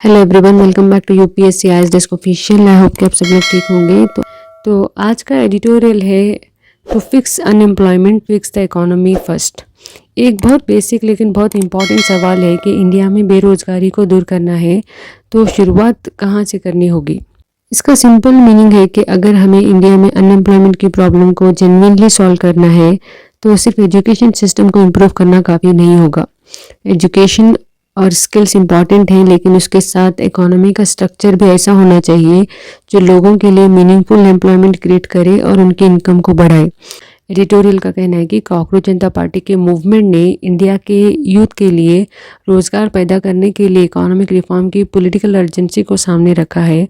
Hello everyone, welcome back to UPSC IAS desk official. I hope कि आप सब लोग ठीक होंगे। तो आज का एडिटोरियल है to fix unemployment fix the economy first. एक बहुत बेसिक लेकिन बहुत इंपॉर्टेंट सवाल है कि इंडिया में बेरोज़गारी को दूर करना है तो शुरुआत कहाँ से करनी होगी। इसका सिंपल मीनिंग है कि अगर हमें इंडिया में अनएम्प्लॉयमेंट की प्रॉब्लम को जेन्युइनली सॉल्व करना है तो सिर्फ एजुकेशन सिस्टम को इम्प्रूव करना काफ़ी नहीं होगा। एजुकेशन और स्किल्स इम्पॉर्टेंट हैं, लेकिन उसके साथ इकोनॉमी का स्ट्रक्चर भी ऐसा होना चाहिए जो लोगों के लिए मीनिंगफुल एम्प्लॉयमेंट क्रिएट करे और उनकी इनकम को बढ़ाए। एडिटोरियल का कहना है कि कॉकरोच जनता पार्टी के मूवमेंट ने इंडिया के यूथ के लिए रोज़गार पैदा करने के लिए इकोनॉमिक रिफॉर्म की पॉलिटिकल अर्जेंसी को सामने रखा है।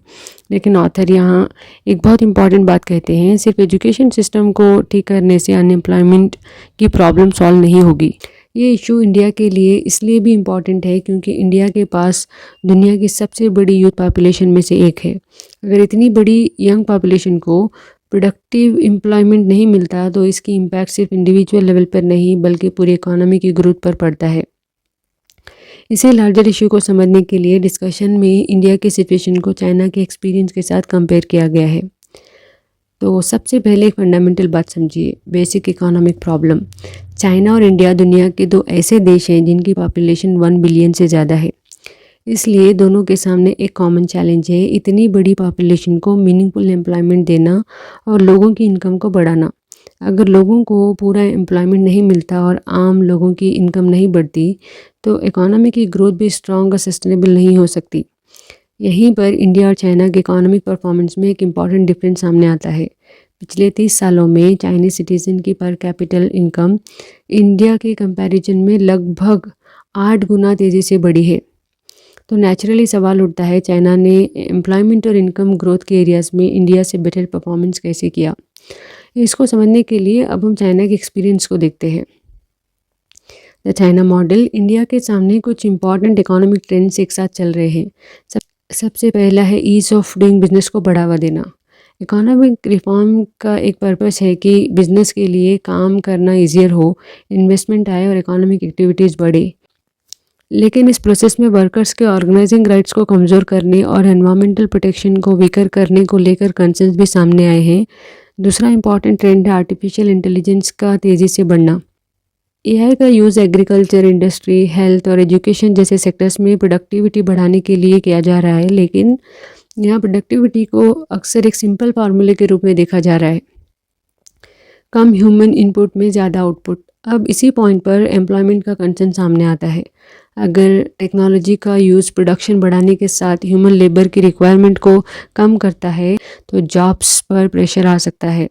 लेकिन ऑथर यहाँ एक बहुत इंपॉर्टेंट बात कहते हैं, सिर्फ एजुकेशन सिस्टम को ठीक करने से अनएम्प्लॉयमेंट की प्रॉब्लम सॉल्व नहीं होगी। ये इशू इंडिया के लिए इसलिए भी इम्पॉर्टेंट है क्योंकि इंडिया के पास दुनिया की सबसे बड़ी यूथ पॉपुलेशन में से एक है। अगर इतनी बड़ी यंग पॉपुलेशन को प्रोडक्टिव एम्प्लॉयमेंट नहीं मिलता तो इसकी इम्पैक्ट सिर्फ इंडिविजुअल लेवल पर नहीं बल्कि पूरी इकोनॉमी की ग्रोथ पर पड़ता है। इसे लार्जर इशू को समझने के लिए डिस्कशन में इंडिया की सिचुएशन को चाइना के एक्सपीरियंस के साथ कंपेयर किया गया है। तो सबसे पहले एक फंडामेंटल बात समझिए, बेसिक इकोनॉमिक प्रॉब्लम। चाइना और इंडिया दुनिया के दो ऐसे देश हैं जिनकी पॉपुलेशन 1 बिलियन से ज़्यादा है। इसलिए दोनों के सामने एक कॉमन चैलेंज है, इतनी बड़ी पॉपुलेशन को मीनिंगफुल एम्प्लॉयमेंट देना और लोगों की इनकम को बढ़ाना। अगर लोगों को पूरा एम्प्लॉयमेंट नहीं मिलता और आम लोगों की इनकम नहीं बढ़ती तो इकोनॉमी की ग्रोथ भी स्ट्रॉन्ग और सस्टेनेबल नहीं हो सकती। यहीं पर इंडिया और चाइना के इकोनॉमिक परफॉर्मेंस में एक इम्पॉर्टेंट डिफरेंस सामने आता है। पिछले 30 सालों में चाइनीज सिटीजन की पर कैपिटल इनकम इंडिया के कंपैरिजन में लगभग 8 गुना तेज़ी से बढ़ी है। तो नेचुरली सवाल उठता है, चाइना ने एम्प्लॉयमेंट और इनकम ग्रोथ के एरियाज़ में इंडिया से बेटर परफॉर्मेंस कैसे किया। इसको समझने के लिए अब हम चाइना के एक्सपीरियंस को देखते हैं। The China model. इंडिया के सामने कुछ इंपॉर्टेंट इकोनॉमिक ट्रेंड्स एक साथ चल रहे हैं। सबसे पहला है ईज़ ऑफ डूइंग बिजनेस को बढ़ावा देना। इकोनॉमिक रिफॉर्म का एक पर्पस है कि बिजनेस के लिए काम करना ईजियर हो, इन्वेस्टमेंट आए और इकोनॉमिक एक्टिविटीज़ बढ़े। लेकिन इस प्रोसेस में वर्कर्स के ऑर्गेनाइजिंग राइट्स को कमज़ोर करने और एनवायरमेंटल प्रोटेक्शन को वीकर करने को लेकर कंसर्न्स भी सामने आए हैं। दूसरा इंपॉर्टेंट ट्रेंड है आर्टिफिशियल इंटेलिजेंस का तेज़ी से बढ़ना। एआई का यूज़ एग्रीकल्चर, इंडस्ट्री, हेल्थ और एजुकेशन जैसे सेक्टर्स में प्रोडक्टिविटी बढ़ाने के लिए किया जा रहा है, लेकिन यहाँ प्रोडक्टिविटी को अक्सर एक सिंपल फार्मूले के रूप में देखा जा रहा है, कम ह्यूमन इनपुट में ज़्यादा आउटपुट। अब इसी पॉइंट पर एम्प्लॉयमेंट का कंसर्न सामने आता है। अगर टेक्नोलॉजी का यूज़ प्रोडक्शन बढ़ाने के साथ ह्यूमन लेबर की रिक्वायरमेंट को कम करता है तो जॉब्स पर प्रेशर आ सकता है।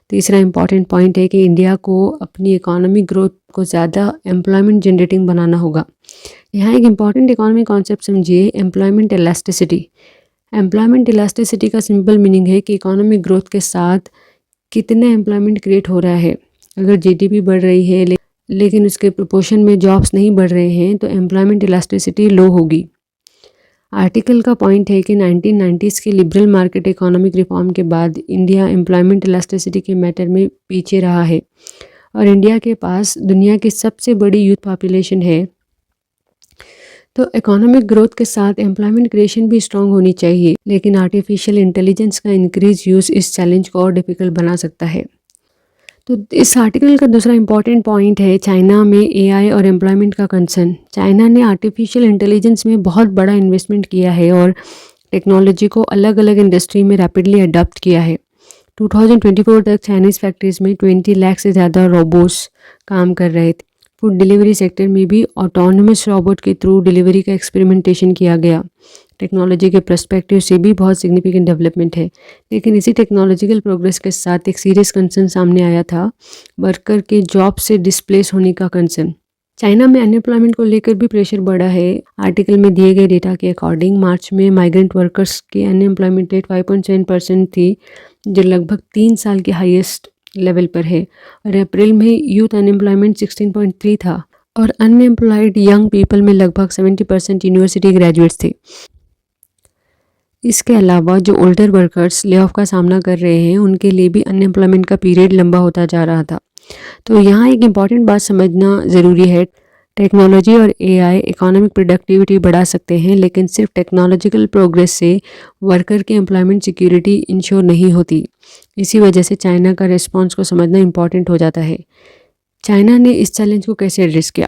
तीसरा इंपॉर्टेंट पॉइंट है कि इंडिया को अपनी इकोनॉमिक ग्रोथ को ज़्यादा एम्प्लॉयमेंट जनरेटिंग बनाना होगा। यहाँ एक इंपॉर्टेंट इकोनॉमिक कॉन्सेप्ट समझिए, एम्प्लॉयमेंट इलास्टिसिटी। एम्प्लॉयमेंट इलास्टिसिटी का सिंपल मीनिंग है कि इकोनॉमिक ग्रोथ के साथ कितना एम्प्लॉयमेंट क्रिएट हो रहा है। अगर जीडीपी बढ़ रही है लेकिन उसके प्रोपोर्शन में जॉब्स नहीं बढ़ रहे हैं तो एम्प्लॉयमेंट इलास्टिसिटी लो होगी। आर्टिकल का पॉइंट है कि 1990s के लिबरल मार्केट इकोनॉमिक रिफॉर्म के बाद इंडिया एम्प्लॉयमेंट इलास्टिसिटी के मैटर में पीछे रहा है और इंडिया के पास दुनिया की सबसे बड़ी यूथ पॉपुलेशन है। तो इकोनॉमिक ग्रोथ के साथ एम्प्लॉयमेंट क्रिएशन भी स्ट्रांग होनी चाहिए, लेकिन आर्टिफिशियल इंटेलिजेंस का इंक्रीज यूज़ इस चैलेंज को और डिफिकल्ट बना सकता है। तो इस आर्टिकल का दूसरा इंपॉर्टेंट पॉइंट है चाइना में एआई और एम्प्लॉयमेंट का कंसर्न। चाइना ने आर्टिफिशियल इंटेलिजेंस में बहुत बड़ा इन्वेस्टमेंट किया है और टेक्नोलॉजी को अलग अलग इंडस्ट्री में रैपिडली अडॉप्ट किया है। 2024 तक चाइनीज़ फैक्ट्रीज में 20 लाख से ज़्यादा रोबोट्स काम कर रहे थे। फूड डिलीवरी सेक्टर में भी ऑटोनमस रोबोट के थ्रू डिलीवरी का एक्सपेरिमेंटेशन किया गया। टेक्नोलॉजी के पर्सपेक्टिव से भी बहुत सिग्निफिकेंट डेवलपमेंट है, लेकिन इसी टेक्नोलॉजिकल प्रोग्रेस के साथ एक सीरियस कंसर्न सामने आया था, वर्कर के जॉब से डिस्प्लेस होने का कंसर्न। चाइना में अनएम्प्लॉयमेंट को लेकर भी प्रेशर बढ़ा है। आर्टिकल में दिए गए डेटा के अकॉर्डिंग मार्च में माइग्रेंट वर्कर्स की अनएम्प्लॉयमेंट रेट 5.7% थी, जो लगभग 3 साल के हाईएस्ट लेवल पर है। और अप्रैल में यूथ अनएम्प्लॉयमेंट 16.3 था और अनएम्प्लॉयड यंग पीपल में लगभग 70% यूनिवर्सिटी ग्रेजुएट्स थे। इसके अलावा जो ओल्डर वर्कर्स ले ऑफ का सामना कर रहे हैं उनके लिए भी अनएम्प्लॉयमेंट का पीरियड लंबा होता जा रहा था। तो यहाँ एक इम्पॉर्टेंट बात समझना ज़रूरी है, टेक्नोलॉजी और एआई इकोनॉमिक प्रोडक्टिविटी बढ़ा सकते हैं, लेकिन सिर्फ टेक्नोलॉजिकल प्रोग्रेस से वर्कर की एम्प्लॉयमेंट सिक्योरिटी इंश्योर नहीं होती। इसी वजह से चाइना का रिस्पॉन्स को समझना इम्पॉर्टेंट हो जाता है। चाइना ने इस चैलेंज को कैसे एड्रेस किया?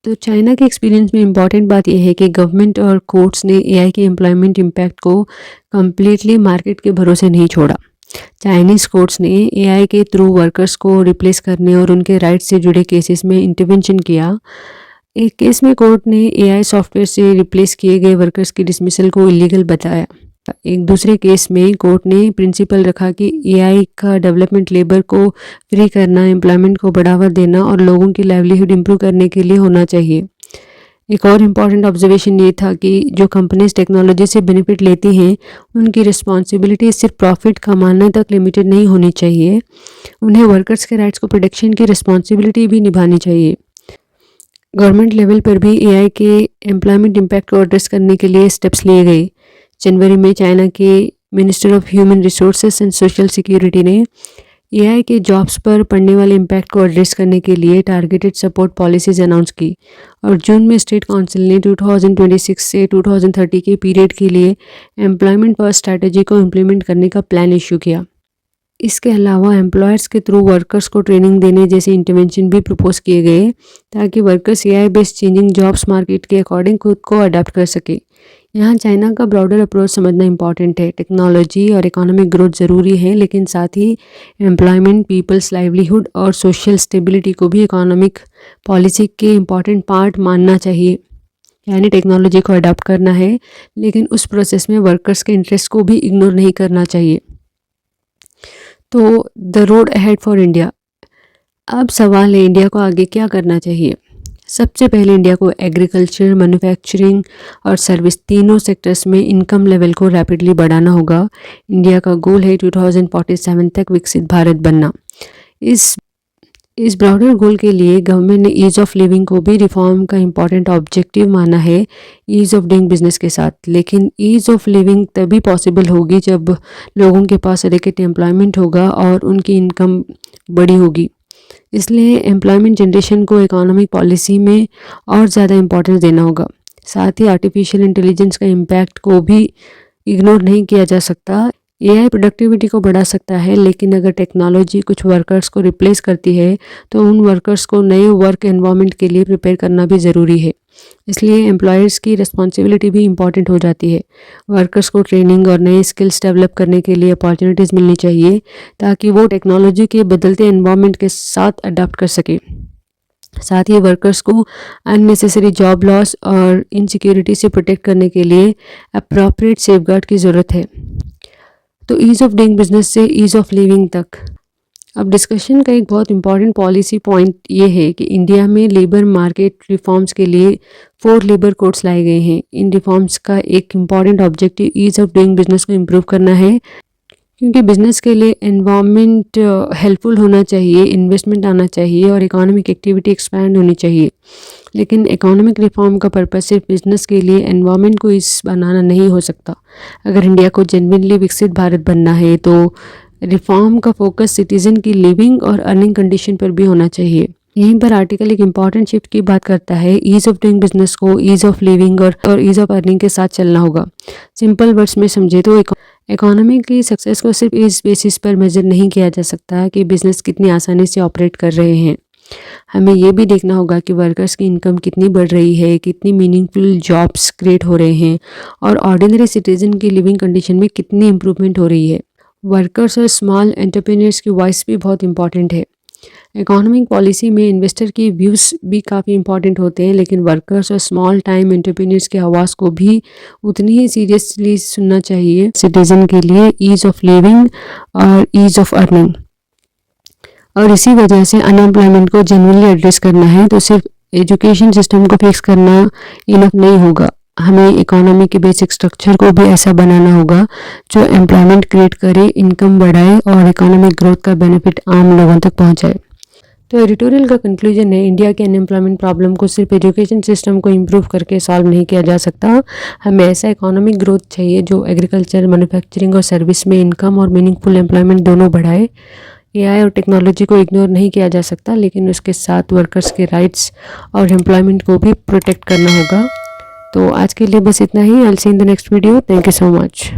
तो चाइना के एक्सपीरियंस में इम्पॉर्टेंट बात यह है कि गवर्नमेंट और कोर्ट्स ने एआई के एम्प्लॉयमेंट इम्पैक्ट को कम्प्लीटली मार्केट के भरोसे नहीं छोड़ा। चाइनीज़ कोर्ट्स ने एआई के थ्रू वर्कर्स को रिप्लेस करने और उनके राइट्स से जुड़े केसेस में इंटरवेंशन किया। एक केस में कोर्ट ने एआई सॉफ्टवेयर से रिप्लेस किए गए वर्कर्स की डिसमिसल को इलीगल बताया। एक दूसरे केस में कोर्ट ने प्रिंसिपल रखा कि एआई का डेवलपमेंट लेबर को फ्री करना, एम्प्लॉयमेंट को बढ़ावा देना और लोगों की लाइवलीहुड इंप्रूव करने के लिए होना चाहिए। एक और इम्पॉर्टेंट ऑब्जर्वेशन ये था कि जो कंपनीज टेक्नोलॉजी से बेनिफिट लेती हैं उनकी रिस्पॉन्सिबिलिटी सिर्फ प्रॉफिट कमाने तक लिमिटेड नहीं होनी चाहिए, उन्हें वर्कर्स के राइट्स को प्रोटेक्शन की रिस्पॉन्सिबिलिटी भी निभानी चाहिए। गवर्नमेंट लेवल पर भी एआई के एम्प्लॉयमेंट इम्पैक्ट को एड्रेस करने के लिए स्टेप्स लिए गए। जनवरी में चाइना के minister of human resources and social security ने एआई के जॉब्स पर पड़ने वाले इम्पैक्ट को एड्रेस करने के लिए टारगेटेड सपोर्ट पॉलिसीज अनाउंस की और जून में स्टेट काउंसिल ने 2026 से 2030 के पीरियड के लिए एम्प्लॉयमेंट फर्स्ट स्ट्रैटेजी को इम्प्लीमेंट करने का प्लान इशू किया। इसके अलावा एम्प्लॉयर्स के थ्रू वर्कर्स को ट्रेनिंग देने जैसे इंटरवेंशन भी प्रपोज किए गए ताकि workers AI based changing jobs market के अकॉर्डिंग खुद को अडाप्ट कर सके। यहाँ चाइना का ब्रॉडर अप्रोच समझना इंपॉर्टेंट है। टेक्नोलॉजी और इकोनॉमिक ग्रोथ ज़रूरी है, लेकिन साथ ही एम्प्लॉयमेंट, पीपल्स लाइवलीहुड और सोशल स्टेबिलिटी को भी इकोनॉमिक पॉलिसी के इम्पॉर्टेंट पार्ट मानना चाहिए। यानी टेक्नोलॉजी को अडॉप्ट करना है, लेकिन उस प्रोसेस में वर्कर्स के इंटरेस्ट को भी इग्नोर नहीं करना चाहिए। तो the road ahead for India. अब सवाल है, इंडिया को आगे क्या करना चाहिए? सबसे पहले इंडिया को एग्रीकल्चर, मैन्युफैक्चरिंग और सर्विस तीनों सेक्टर्स में इनकम लेवल को रैपिडली बढ़ाना होगा। इंडिया का गोल है 2047 तक विकसित भारत बनना। इस ब्रॉडर गोल के लिए गवर्नमेंट ने ईज़ ऑफ लिविंग को भी रिफॉर्म का इम्पॉर्टेंट ऑब्जेक्टिव माना है ईज़ ऑफ डूइंग बिजनेस के साथ। लेकिन ईज़ ऑफ लिविंग तभी पॉसिबल होगी जब लोगों के पास एडिक्वेट एम्प्लॉयमेंट होगा और उनकी इनकम बड़ी होगी। इसलिए एम्प्लॉयमेंट जनरेशन को इकोनॉमिक पॉलिसी में और ज़्यादा इम्पोर्टेंस देना होगा। साथ ही आर्टिफिशियल इंटेलिजेंस का इम्पैक्ट को भी इग्नोर नहीं किया जा सकता। एआई प्रोडक्टिविटी को बढ़ा सकता है, लेकिन अगर टेक्नोलॉजी कुछ वर्कर्स को रिप्लेस करती है तो उन वर्कर्स को नए वर्क एनवायरनमेंट के लिए प्रिपेयर करना भी ज़रूरी है। इसलिए एम्प्लॉयर्स की रिस्पॉन्सिबिलिटी भी इम्पॉर्टेंट हो जाती है। वर्कर्स को ट्रेनिंग और नए स्किल्स डेवलप करने के लिए अपॉर्चुनिटीज़ मिलनी चाहिए ताकि वो टेक्नोलॉजी के बदलते एनवायरनमेंट के साथ अडाप्ट कर सके। साथ ही वर्कर्स को अननेसेसरी जॉब लॉस और इनसिक्योरिटी से प्रोटेक्ट करने के लिए अप्रोप्रिएट सेफगार्ड की ज़रूरत है। तो ईज़ ऑफ डूइंग बिजनेस से ईज़ ऑफ लिविंग तक। अब डिस्कशन का एक बहुत इंपॉर्टेंट पॉलिसी पॉइंट ये है कि इंडिया में लेबर मार्केट रिफॉर्म्स के लिए 4 लेबर कोड्स लाए गए हैं। इन रिफॉर्म्स का एक important objective ease of doing business को इम्प्रूव करना है, क्योंकि बिजनेस के लिए एनवायरनमेंट हेल्पफुल होना चाहिए, इन्वेस्टमेंट आना चाहिए और इकोनॉमिक एक्टिविटी एक्सपैंड होनी चाहिए। लेकिन इकोनॉमिक रिफॉर्म का पर्पस सिर्फ बिजनेस के लिए एनवायरनमेंट को इस बनाना नहीं हो सकता। अगर इंडिया को जेन्युइनली विकसित भारत बनना है तो रिफॉर्म का फोकस सिटीजन की लिविंग और अर्निंग कंडीशन पर भी होना चाहिए। यहीं पर आर्टिकल एक इम्पॉर्टेंट शिफ्ट की बात करता है। ईज़ ऑफ डूइंग बिजनेस को ईज़ ऑफ लिविंग और ईज़ ऑफ अर्निंग के साथ चलना होगा। सिंपल वर्ड्स में समझे तो इकोनॉमी की सक्सेस को सिर्फ इस बेसिस पर मेजर नहीं किया जा सकता कि बिजनेस कितनी आसानी से ऑपरेट कर रहे हैं। हमें ये भी देखना होगा कि वर्कर्स की इनकम कितनी बढ़ रही है, कितनी मीनिंगफुल जॉब्स क्रिएट हो रहे हैं और ऑर्डिनरी सिटीजन की लिविंग कंडीशन में कितनी इम्प्रूवमेंट हो रही है। वर्कर्स और स्मॉल एंटरप्रेन्योर्स की वॉइस भी बहुत इंपॉर्टेंट है। इकोनॉमिक पॉलिसी में इन्वेस्टर की व्यूज़ भी काफ़ी इंपॉर्टेंट होते हैं, लेकिन वर्कर्स और स्मॉल टाइम एंटरप्रेन्योर्स की आवाज़ को भी उतनी ही सीरियसली सुनना चाहिए। सिटीजन के लिए ईज़ ऑफ लिविंग और ईज़ ऑफ अर्निंग, और इसी वजह से अनएम्प्लॉयमेंट को जेन्युइनली एड्रेस करना है तो सिर्फ एजुकेशन सिस्टम को फिक्स करना इनफ नहीं होगा। हमें इकोनॉमी के बेसिक स्ट्रक्चर को भी ऐसा बनाना होगा जो एम्प्लॉयमेंट क्रिएट करे, इनकम बढ़ाए और इकोनॉमिक ग्रोथ का बेनिफिट आम लोगों तक पहुंचाए। तो एडिटोरियल का कंक्लूजन है, इंडिया के अनएम्प्लॉयमेंट प्रॉब्लम को सिर्फ एजुकेशन सिस्टम को इम्प्रूव करके सॉल्व नहीं किया जा सकता। हमें ऐसा इकोनॉमिक ग्रोथ चाहिए जो एग्रीकल्चर, मैन्युफैक्चरिंग और सर्विस में इनकम और मीनिंगफुल एम्प्लॉयमेंट दोनों बढ़ाए। एआई और टेक्नोलॉजी को इग्नोर नहीं किया जा सकता, लेकिन उसके साथ वर्कर्स के राइट्स और एम्प्लॉयमेंट को भी प्रोटेक्ट करना होगा। तो आज के लिए बस इतना ही। I will see in the next video. Thank you so much.